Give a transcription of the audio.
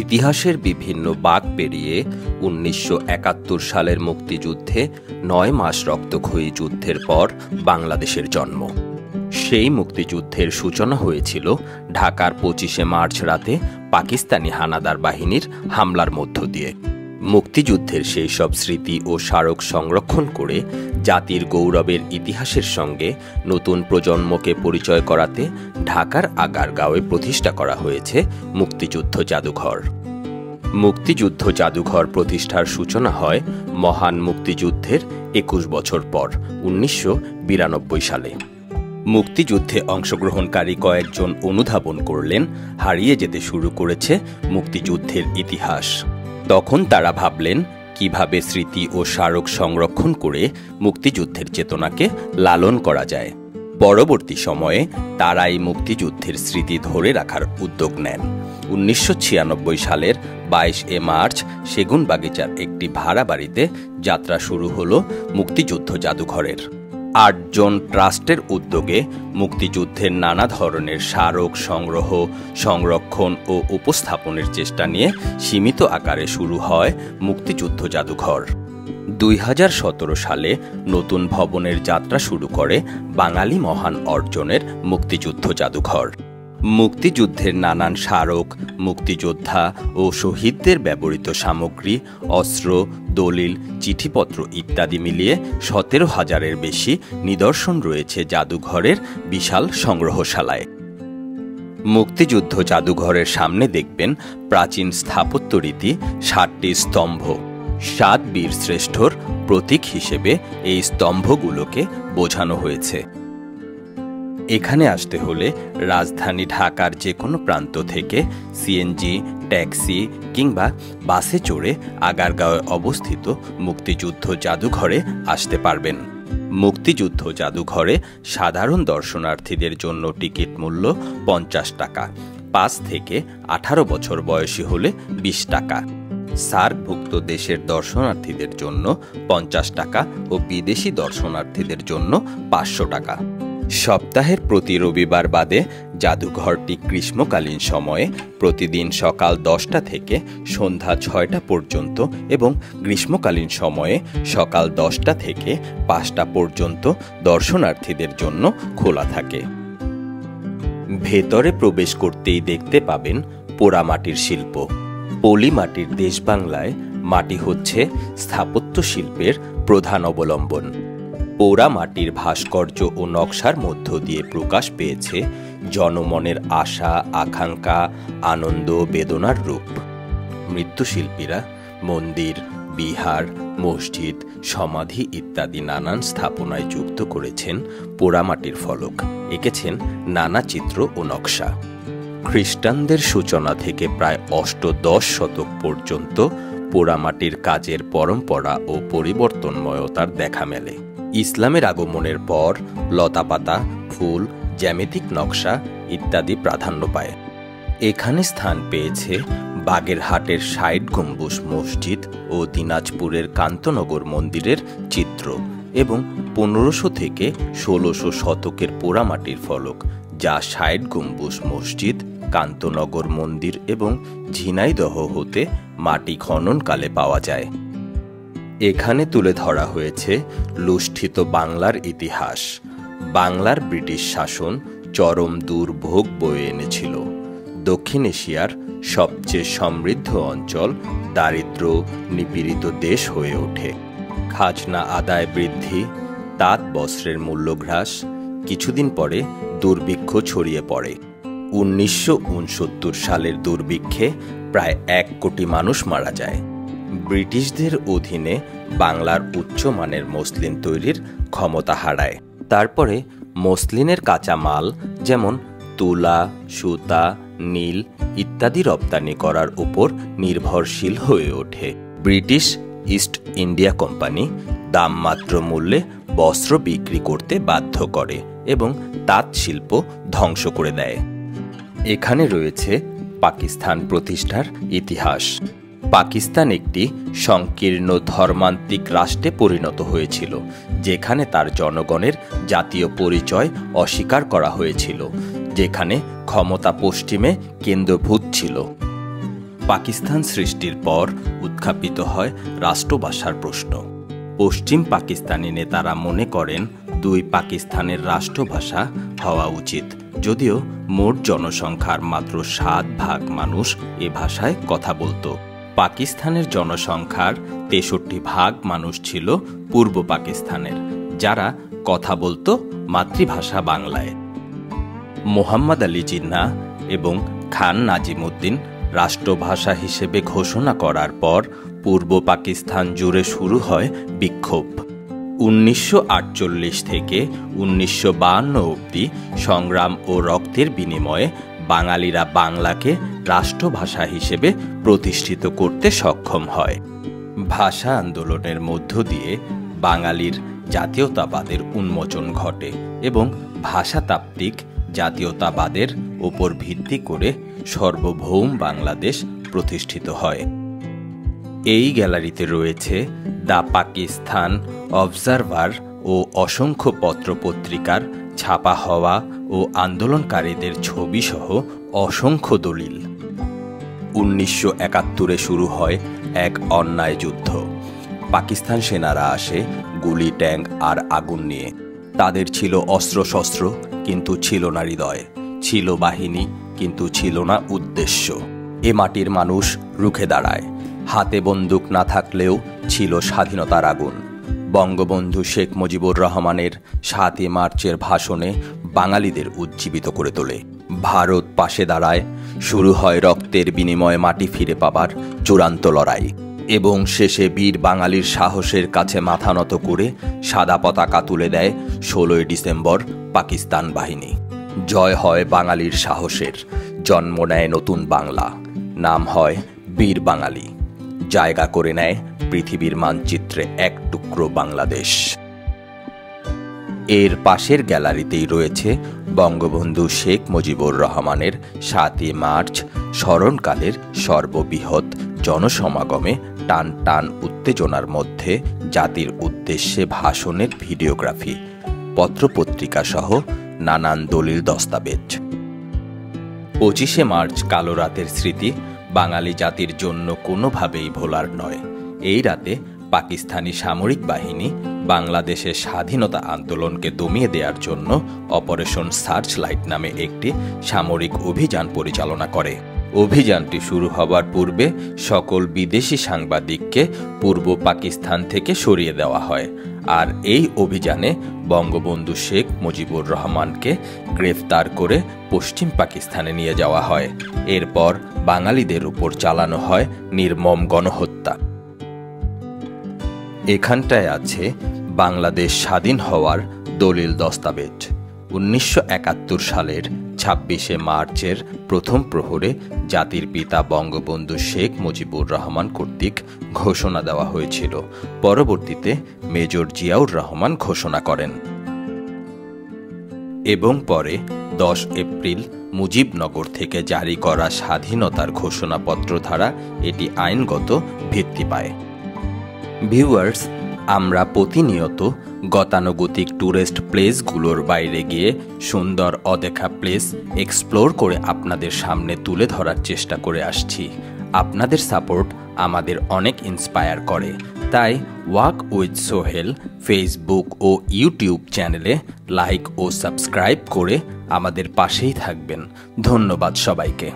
ইতিহাসের বিভিন্ন বাঁক পেরিয়ে ১৯৭১ সালের মুক্তিযুদ্ধে ৯ মাস রক্তক্ষয়ী যুদ্ধের পর বাংলাদেশের জন্ম। সেই মুক্তিযুদ্ধের সূচনা হয়েছিল ঢাকার ২৫শে মার্চ রাতে পাকিস্তানি হানাদার বাহিনীর হামলার মধ্য দিয়ে। মুক্তিযুদ্ধের সেই সব স্মৃতি ও স্মারক সংরক্ষণ করে জাতির গৌরবের ইতিহাসের সঙ্গে নতুন প্রজন্মকে পরিচয় করাতে ঢাকার আগারগাঁওয়ে প্রতিষ্ঠা করা হয়েছে মুক্তিযুদ্ধ জাদুঘর। মুক্তিযুদ্ধ জাদুঘর প্রতিষ্ঠার সূচনা হয় মহান মুক্তিযুদ্ধের ২১ বছর পর ১৯৯২ সালে। মুক্তিযুদ্ধে অংশগ্রহণকারী কয়েকজন অনুধাবন করলেন হারিয়ে যেতে শুরু করেছে মুক্তিযুদ্ধের ইতিহাস। তখন তারা ভাবলেন কিভাবে স্মৃতি ও স্মারক সংরক্ষণ করে মুক্তিযুদ্ধের চেতনাকে লালন করা যায়। পরবর্তী সময়ে তারা এই মুক্তিযুদ্ধের স্মৃতি ধরে রাখার উদ্যোগ নেন। ১৯৯৬ সালের ২২ মার্চ সেগুনবাগিচার একটি ভাড়া বাড়িতে যাত্রা শুরু হলো মুক্তিযুদ্ধ জাদুঘরের। ৮ জন ট্রাস্টের উদ্যোগে মুক্তিযুদ্ধের নানা ধরনের স্মারক সংগ্রহ, সংরক্ষণ ও উপস্থাপনের চেষ্টা নিয়ে সীমিত আকারে শুরু হয় মুক্তিযুদ্ধ জাদুঘর। ২০১৭ সালে নতুন ভবনের যাত্রা শুরু করে বাঙালি মহান অর্জনের মুক্তিযুদ্ধ জাদুঘর। মুক্তিযুদ্ধের নানান স্মারক, মুক্তিযোদ্ধা ও শহীদদের ব্যবহৃত সামগ্রী, অস্ত্র, দলিল, চিঠিপত্র ইত্যাদি মিলিয়ে ১৭,০০০-এর বেশি নিদর্শন রয়েছে জাদুঘরের বিশাল সংগ্রহশালায়। মুক্তিযুদ্ধ জাদুঘরের সামনে দেখবেন প্রাচীন স্থাপত্যরীতি ৬০টি স্তম্ভ। ৭ বীর শ্রেষ্ঠর প্রতীক হিসেবে এই স্তম্ভগুলোকে বোঝানো হয়েছে। এখানে আসতে হলে রাজধানী ঢাকার যে কোনো প্রান্ত থেকে সিএনজি, ট্যাক্সি কিংবা বাসে চড়ে আগারগাঁওয়ে অবস্থিত মুক্তিযুদ্ধ জাদুঘরে আসতে পারবেন। মুক্তিযুদ্ধ জাদুঘরে সাধারণ দর্শনার্থীদের জন্য টিকিট মূল্য ৫০ টাকা, ৫ থেকে ১৮ বছর বয়সী হলে ২০ টাকা। সার্কভুক্ত দেশের দর্শনার্থীদের জন্য ৫০ টাকা ও বিদেশি দর্শনার্থীদের জন্য ৫০০ টাকা। সপ্তাহের প্রতি রবিবার বাদে জাদুঘরটি গ্রীষ্মকালীন সময়ে প্রতিদিন সকাল ১০টা থেকে সন্ধ্যা ৬টা পর্যন্ত এবং গ্রীষ্মকালীন সময়ে সকাল ১০টা থেকে ৫টা পর্যন্ত দর্শনার্থীদের জন্য খোলা থাকে। ভেতরে প্রবেশ করতেই দেখতে পাবেন পোড়ামাটির শিল্প। পলি মাটির দেশ বাংলায় মাটি হচ্ছে স্থাপত্য শিল্পের প্রধান অবলম্বন। পোড়া মাটির ভাস্কর্য ও নকশার মধ্য দিয়ে প্রকাশ পেয়েছে জনমনের আশা, আকাঙ্ক্ষা, আনন্দ, বেদনার রূপ। মৃৎশিল্পীরা মন্দির, বিহার, মসজিদ, সমাধি ইত্যাদি নানান স্থাপনায় যুক্ত করেছেন পোড়ামাটির ফলক, এঁকেছেন নানা চিত্র ও নকশা। খ্রিস্টানদের সূচনা থেকে প্রায় অষ্টদশ শতক পর্যন্ত পোড়ামাটির কাজের পরম্পরা ও পরিবর্তনময়তার দেখা মেলে। ইসলামের আগমনের পর লতাপাতা, ফুল, জ্যামিতিক নকশা ইত্যাদি প্রাধান্য পায়। এখানে স্থান পেয়েছে বাগেরহাটের ৬০ গম্বুজ মসজিদ ও দিনাজপুরের কান্তনগর মন্দিরের চিত্র এবং ১৫০০ থেকে ১৬০০ শতকের পোড়ামাটির ফলক, যা ৬০ গম্বুজ মসজিদ, কান্তনগর মন্দির এবং ঝিনাইদহ হতে মাটি খননকালে পাওয়া যায়। এখানে তুলে ধরা হয়েছে লুষ্ঠিত বাংলার ইতিহাস। বাংলার ব্রিটিশ শাসন চরম দুর্ভোগ বয়ে এনেছিল। দক্ষিণ এশিয়ার সবচেয়ে সমৃদ্ধ অঞ্চল দারিদ্র নিপীড়িত দেশ হয়ে ওঠে। খাজনা আদায় বৃদ্ধি, তাঁত বস্ত্রের মূল্যহ্রাস, কিছুদিন পরে দুর্ভিক্ষ ছড়িয়ে পড়ে। ১৯৬৯ সালের দুর্ভিক্ষে প্রায় ১ কোটি মানুষ মারা যায়। ব্রিটিশদের অধীনে বাংলার উচ্চমানের মসলিন তৈরির ক্ষমতা হারায়। তারপরে মসলিনের কাঁচা মাল যেমন তুলা, সুতা, নীল ইত্যাদি রপ্তানি করার উপর নির্ভরশীল হয়ে ওঠে। ব্রিটিশ ইস্ট ইন্ডিয়া কোম্পানি দামমাত্র মূল্যে বস্ত্র বিক্রি করতে বাধ্য করে এবং তাঁত শিল্প ধ্বংস করে দেয়। এখানে রয়েছে পাকিস্তান প্রতিষ্ঠার ইতিহাস। পাকিস্তান একটি সংকীর্ণ ধর্মান্তিক রাষ্ট্রে পরিণত হয়েছিল, যেখানে তার জনগণের জাতীয় পরিচয় অস্বীকার করা হয়েছিল, যেখানে ক্ষমতা পশ্চিমে কেন্দ্রভূত ছিল। পাকিস্তান সৃষ্টির পর উত্থাপিত হয় রাষ্ট্রভাষার প্রশ্ন। পশ্চিম পাকিস্তানি নেতারা মনে করেন দুই পাকিস্তানের রাষ্ট্রভাষা হওয়া উচিত, যদিও মোট জনসংখ্যার মাত্র 7% মানুষ এ ভাষায় কথা বলতো। পাকিস্তানের জনসংখ্যার 63% মানুষ ছিল পূর্ব পাকিস্তানের, যারা কথা বলতো মাতৃভাষা বাংলায়। মোহাম্মদ আলী জিন্নাহ এবং খান নাজিমুদ্দিন রাষ্ট্রভাষা হিসেবে ঘোষণা করার পর পূর্ব পাকিস্তান জুড়ে শুরু হয় বিক্ষোভ। 1948 থেকে 1952 অবধি সংগ্রাম ও রক্তের বিনিময়ে বাঙালিরা বাংলাকে রাষ্ট্রভাষা হিসেবে প্রতিষ্ঠিত করতে সক্ষম হয়। ভাষা আন্দোলনের মধ্য দিয়ে বাঙালির জাতীয়তাবাদের উন্মোচন ঘটে এবং ভাষাতাত্ত্বিক জাতীয়তাবাদের উপর ভিত্তি করে সার্বভৌম বাংলাদেশ প্রতিষ্ঠিত হয়। এই গ্যালারিতে রয়েছে দ্য পাকিস্তান অবজারভার ও অসংখ্য পত্রপত্রিকার ছাপা হওয়া ও আন্দোলনকারীদের ছবিসহ অসংখ্য দলিল। 1971 শুরু হয় এক অন্যায় যুদ্ধ। পাকিস্তান সেনারা আসে গুলি, ট্যাঙ্ক আর আগুন নিয়ে। তাদের ছিল অস্ত্রশস্ত্র, কিন্তু ছিল না হৃদয়, ছিল বাহিনী, কিন্তু ছিল না উদ্দেশ্য। এ মাটির মানুষ রুখে দাঁড়ায়। হাতে বন্দুক না থাকলেও ছিল স্বাধীনতার আগুন। বঙ্গবন্ধু শেখ মুজিবুর রহমানের 7 মার্চের ভাষণে বাঙালিদের উজ্জীবিত করে তোলে। ভারত পাশে দাঁড়ায়। শুরু হয় রক্তের বিনিময়ে মাটি ফিরে পাবার চূড়ান্ত লড়াই এবং শেষে বীর বাঙালির সাহসের কাছে মাথা নত করে সাদা পতাকা তুলে দেয় 16 ডিসেম্বর পাকিস্তান বাহিনী। জয় হয় বাঙালির সাহসের, জন্ম নেয় নতুন বাংলা, নাম হয় বীর বাঙালি, জায়গা করে নেয় পৃথিবীর মানচিত্রে এক টুকরো বাংলাদেশ। এর পাশের গ্যালারিতেই রয়েছে বঙ্গবন্ধু শেখ মুজিবুর রহমানের 7 মার্চ স্মরণকালের সর্ববৃহৎ জনসমাগমে টান টান উত্তেজনার মধ্যে জাতির উদ্দেশ্যে ভাষণের ভিডিওগ্রাফি, পত্রপত্রিকা সহ নানান দলিল দস্তাবেজ। 25শে মার্চ কালো রাতের স্মৃতি বাঙালি জাতির জন্য কোনোভাবেই ভোলার নয়। এই রাতে পাকিস্তানি সামরিক বাহিনী বাংলাদেশের স্বাধীনতা আন্দোলনকে দমিয়ে দেওয়ার জন্য অপারেশন সার্চলাইট নামে একটি সামরিক অভিযান পরিচালনা করে। অভিযানটি শুরু হবার পূর্বে সকল বিদেশি সাংবাদিককে পূর্ব পাকিস্তান থেকে সরিয়ে দেওয়া হয়, আর এই অভিযানে বঙ্গবন্ধু শেখ মুজিবুর রহমানকে গ্রেফতার করে পশ্চিম পাকিস্তানে নিয়ে যাওয়া হয়। এরপর বাঙালিদের উপর চালানো হয় নির্মম গণহত্যা। এখানটায় আছে বাংলাদেশ স্বাধীন হওয়ার দলিল দস্তাবেজ। 1971 সালের 26শে মার্চের প্রথম প্রহরে জাতির পিতা বঙ্গবন্ধু শেখ মুজিবুর রহমান কর্তৃক ঘোষণা দেওয়া হয়েছিল। পরবর্তীতে মেজর জিয়াউর রহমান ঘোষণা করেন এবং পরে 10 এপ্রিল মুজিবনগর থেকে জারি করা স্বাধীনতার ঘোষণাপত্র দ্বারা এটি আইনগত ভিত্তি পায়। ভিউয়ার্স, আমরা প্রতিনিয়ত গতানুগতিক ট্যুরিস্ট প্লেসগুলোর বাইরে গিয়ে সুন্দর অদেখা প্লেস এক্সপ্লোর করে আপনাদের সামনে তুলে ধরার চেষ্টা করে আসছি। আপনাদের সাপোর্ট আমাদের অনেক ইন্সপায়ার করে, তাই ওয়াক উইথ সোহেল ফেসবুক ও ইউটিউব চ্যানেলে লাইক ও সাবস্ক্রাইব করে আমাদের পাশেই থাকবেন। ধন্যবাদ সবাইকে।